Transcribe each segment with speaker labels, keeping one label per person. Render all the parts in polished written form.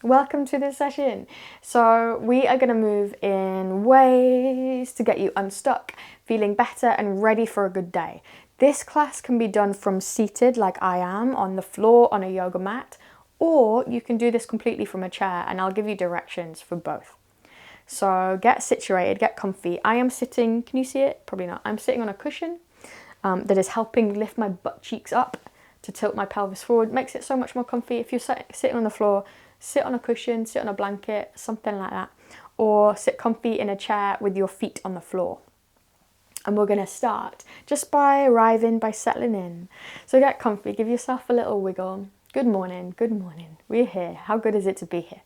Speaker 1: Welcome to this session. So we are going to move in ways to get you unstuck, feeling better and ready for a good day. This class can be done from seated like I am on the floor on a yoga mat, or you can do this completely from a chair, and I'll give you directions for both. So get situated, get comfy. I am sitting, can you see it? Probably not. I'm sitting on a cushion that is helping lift my butt cheeks up to tilt my pelvis forward. Makes it so much more comfy. If you're sitting on the floor, sit on a cushion, sit on a blanket, something like that. Or sit comfy in a chair with your feet on the floor. And we're going to start just by arriving, by settling in. So get comfy, give yourself a little wiggle. Good morning, good morning. We're here. How good is it to be here?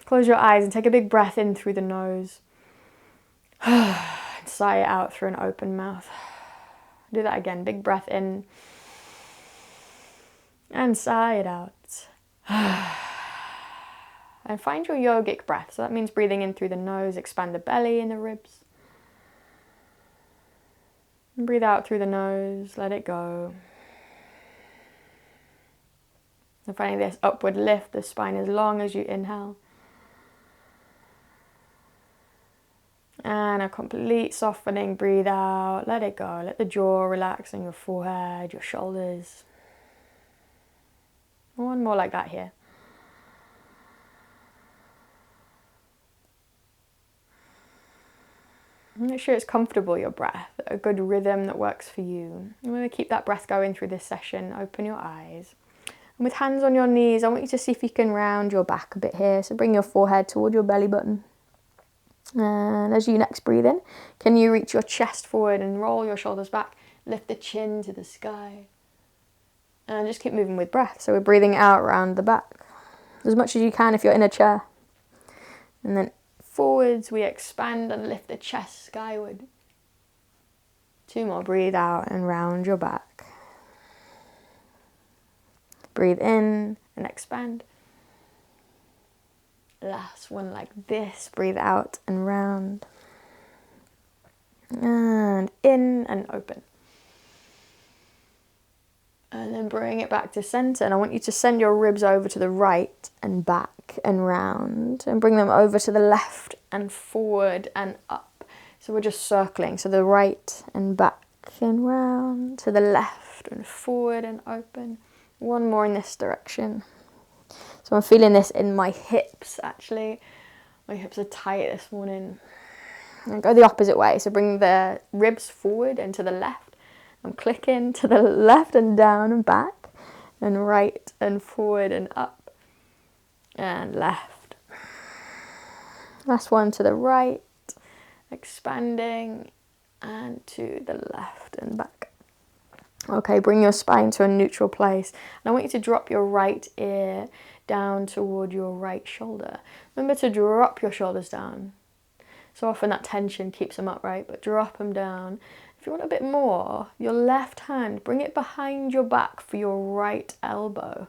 Speaker 1: Close your eyes and take a big breath in through the nose. Sigh it out through an open mouth. Do that again. Big breath in. And sigh it out. And find your yogic breath. So that means breathing in through the nose, expand the belly and the ribs. And breathe out through the nose, let it go. And finding this upward lift, the spine as long as you inhale. And a complete softening, breathe out, let it go. Let the jaw relax on your forehead, your shoulders. One more like that here. Make sure it's comfortable, your breath, a good rhythm that works for you. I'm going to keep that breath going through this session. Open your eyes. And with hands on your knees, I want you to see if you can round your back a bit here. So bring your forehead toward your belly button. And as you next breathe in, can you reach your chest forward and roll your shoulders back? Lift the chin to the sky. And just keep moving with breath. So we're breathing out around the back as much as you can if you're in a chair. And then forwards, we expand and lift the chest skyward. 2 more, breathe out and round your back. Breathe in and expand. Last one like this, breathe out and round. And in and open. And then bring it back to center. And I want you to send your ribs over to the right and back and round. And bring them over to the left and forward and up. So we're just circling. So the right and back and round. To the left and forward and open. One more in this direction. So I'm feeling this in my hips actually. My hips are tight this morning. And go the opposite way. So bring the ribs forward and to the left. I'm clicking to the left and down and back, and right and forward and up, and left. Last one to the right, expanding, and to the left and back. Okay, bring your spine to a neutral place. And I want you to drop your right ear down toward your right shoulder. Remember to drop your shoulders down. So often that tension keeps them upright, but drop them down. If you want a bit more, your left hand, bring it behind your back for your right elbow.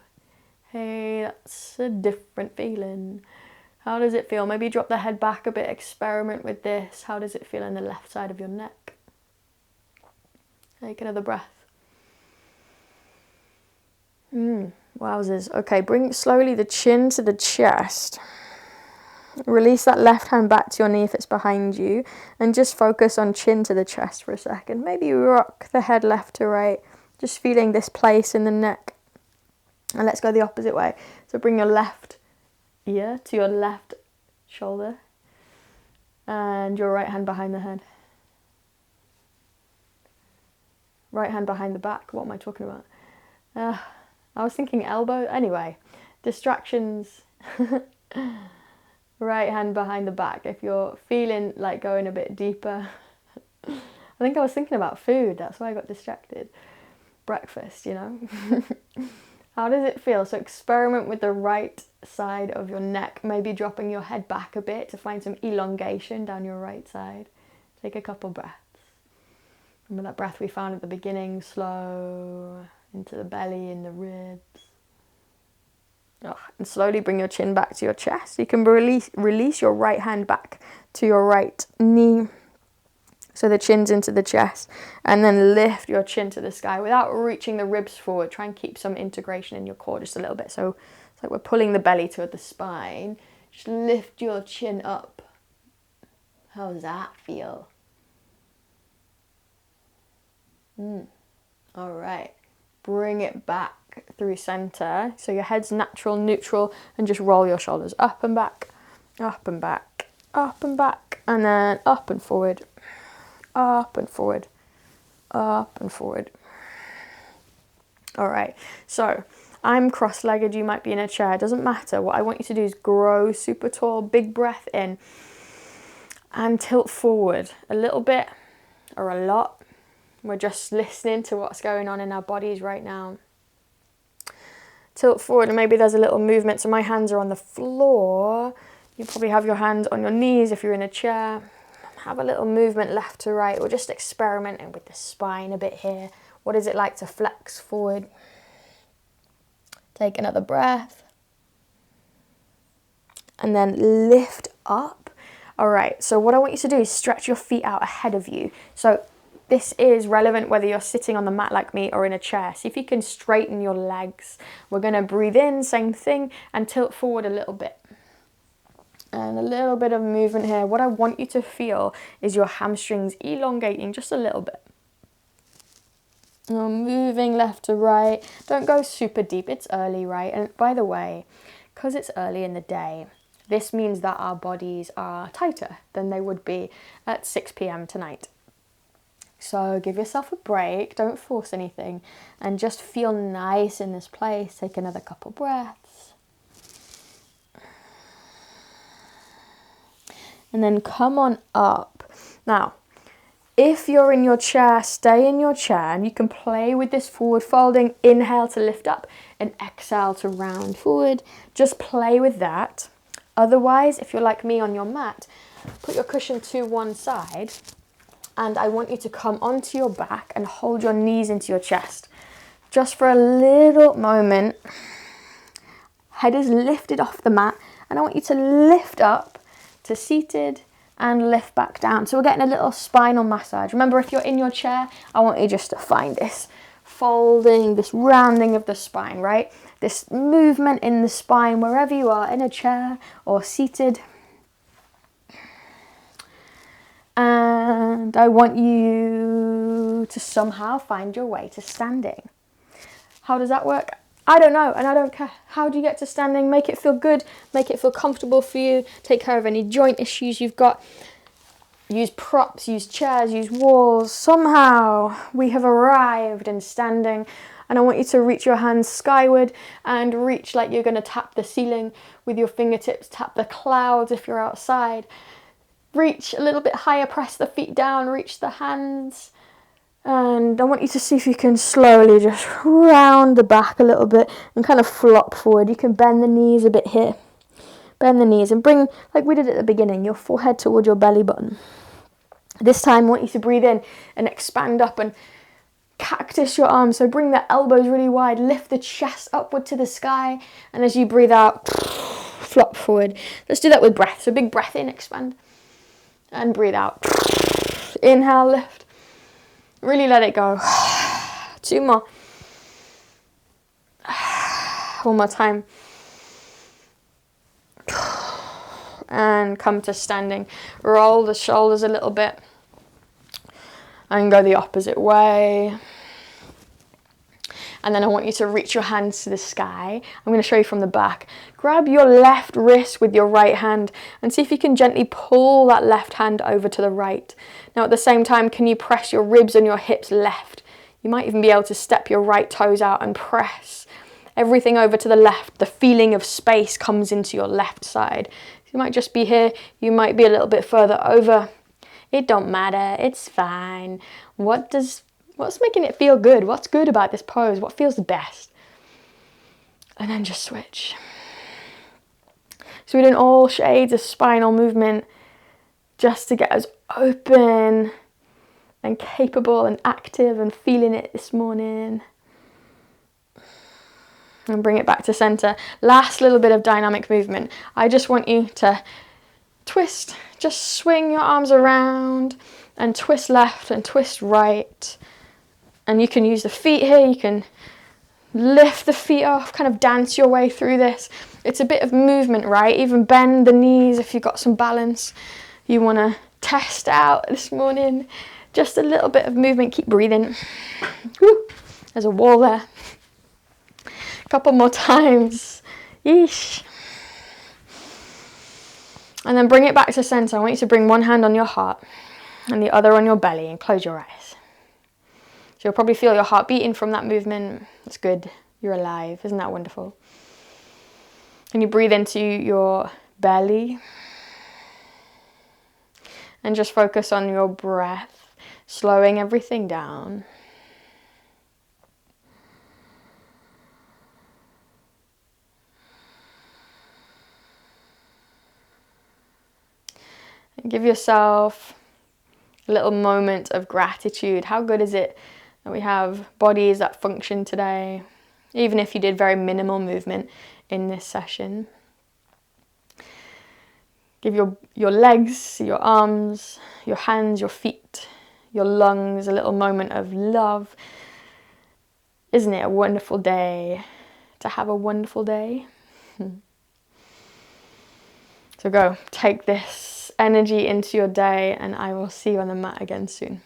Speaker 1: Hey, that's a different feeling. How does it feel? Maybe drop the head back a bit, experiment with this. How does it feel in the left side of your neck? Take another breath. Wowzers. Okay, bring slowly the chin to the chest. Release that left hand back to your knee if it's behind you, and just focus on chin to the chest for a second. Maybe rock the head left to right, just feeling this place in the neck. And let's go the opposite way. So bring your left ear to your left shoulder and your right hand behind the head. Right hand behind the back. What am I talking about? I was thinking elbow. Anyway, distractions. Right hand behind the back. If you're feeling like going a bit deeper. I think I was thinking about food. That's why I got distracted. Breakfast, you know. How does it feel? So experiment with the right side of your neck. Maybe dropping your head back a bit to find some elongation down your right side. Take a couple breaths. Remember that breath we found at the beginning? Slow into the belly and the ribs. And slowly bring your chin back to your chest. You can release your right hand back to your right knee. So the chin's into the chest. And then lift your chin to the sky without reaching the ribs forward. Try and keep some integration in your core just a little bit. So like we're pulling the belly toward the spine. Just lift your chin up. How does that feel? All right. Bring it back through center. So your head's natural, neutral, and just roll your shoulders up and back, up and back, up and back, and then up and forward, up and forward, up and forward. All right. So I'm cross-legged, you might be in a chair, it doesn't matter. What I want you to do is grow super tall, big breath in, and tilt forward a little bit or a lot. We're just listening to what's going on in our bodies right now. Tilt forward, and maybe there's a little movement. So my hands are on the floor. You probably have your hands on your knees if you're in a chair. Have a little movement left to right. We're just experimenting with the spine a bit here. What is it like to flex forward? Take another breath. And then lift up. All right, so what I want you to do is stretch your feet out ahead of you. So this is relevant whether you're sitting on the mat like me or in a chair. See if you can straighten your legs. We're going to breathe in, same thing, and tilt forward a little bit. And a little bit of movement here. What I want you to feel is your hamstrings elongating just a little bit. Moving left to right. Don't go super deep. It's early, right? And by the way, because it's early in the day, this means that our bodies are tighter than they would be at 6 p.m. tonight. So give yourself a break. Don't force anything. And just feel nice in this place. Take another couple breaths. And then come on up. Now, if you're in your chair, stay in your chair, and you can play with this forward folding. Inhale to lift up and exhale to round forward. Just play with that. Otherwise, if you're like me on your mat, put your cushion to one side, and I want you to come onto your back and hold your knees into your chest. Just for a little moment. Head is lifted off the mat, and I want you to lift up to seated and lift back down. So we're getting a little spinal massage. Remember, if you're in your chair, I want you just to find this folding, this rounding of the spine, right? This movement in the spine, wherever you are, in a chair or seated. And I want you to somehow find your way to standing. How does that work? I don't know, and I don't care. How do you get to standing? Make it feel good, make it feel comfortable for you. Take care of any joint issues you've got. Use props, use chairs, use walls. Somehow we have arrived in standing, and I want you to reach your hands skyward and reach like you're going to tap the ceiling with your fingertips. Tap the clouds if you're outside. Reach a little bit higher, press the feet down, reach the hands. And I want you to see if you can slowly just round the back a little bit and kind of flop forward. You can bend the knees a bit here. Bend the knees and bring, like we did at the beginning, your forehead toward your belly button. This time I want you to breathe in and expand up and cactus your arms. So bring the elbows really wide, lift the chest upward to the sky. And as you breathe out, flop forward. Let's do that with breath. So big breath in, expand. And breathe out. Inhale, lift. Really let it go. 2 more. One more time. And come to standing. Roll the shoulders a little bit. And go the opposite way. And then I want you to reach your hands to the sky. I'm going to show you from the back. Grab your left wrist with your right hand and see if you can gently pull that left hand over to the right. Now at the same time, can you press your ribs and your hips left? You might even be able to step your right toes out and press everything over to the left. The feeling of space comes into your left side. You might just be here. You might be a little bit further over. It don't matter. It's fine. What's making it feel good? What's good about this pose? What feels the best? And then just switch. So we're doing all shades of spinal movement just to get us open and capable and active and feeling it this morning. And bring it back to center. Last little bit of dynamic movement. I just want you to twist. Just swing your arms around and twist left and twist right. And you can use the feet here, you can lift the feet up, kind of dance your way through this. It's a bit of movement, right? Even bend the knees if you've got some balance you want to test out this morning. Just a little bit of movement. Keep breathing. Woo. There's a wall there. A couple more times. Yeesh. And then bring it back to center. I want you to bring one hand on your heart and the other on your belly and close your eyes. So you'll probably feel your heart beating from that movement. That's good. You're alive. Isn't that wonderful? And you breathe into your belly and just focus on your breath, slowing everything down. And give yourself a little moment of gratitude. How good is it that we have bodies that function today, even if you did very minimal movement in this session. Give your legs, your arms, your hands, your feet, your lungs a little moment of love. Isn't it a wonderful day to have a wonderful day? So go, take this energy into your day, and I will see you on the mat again soon.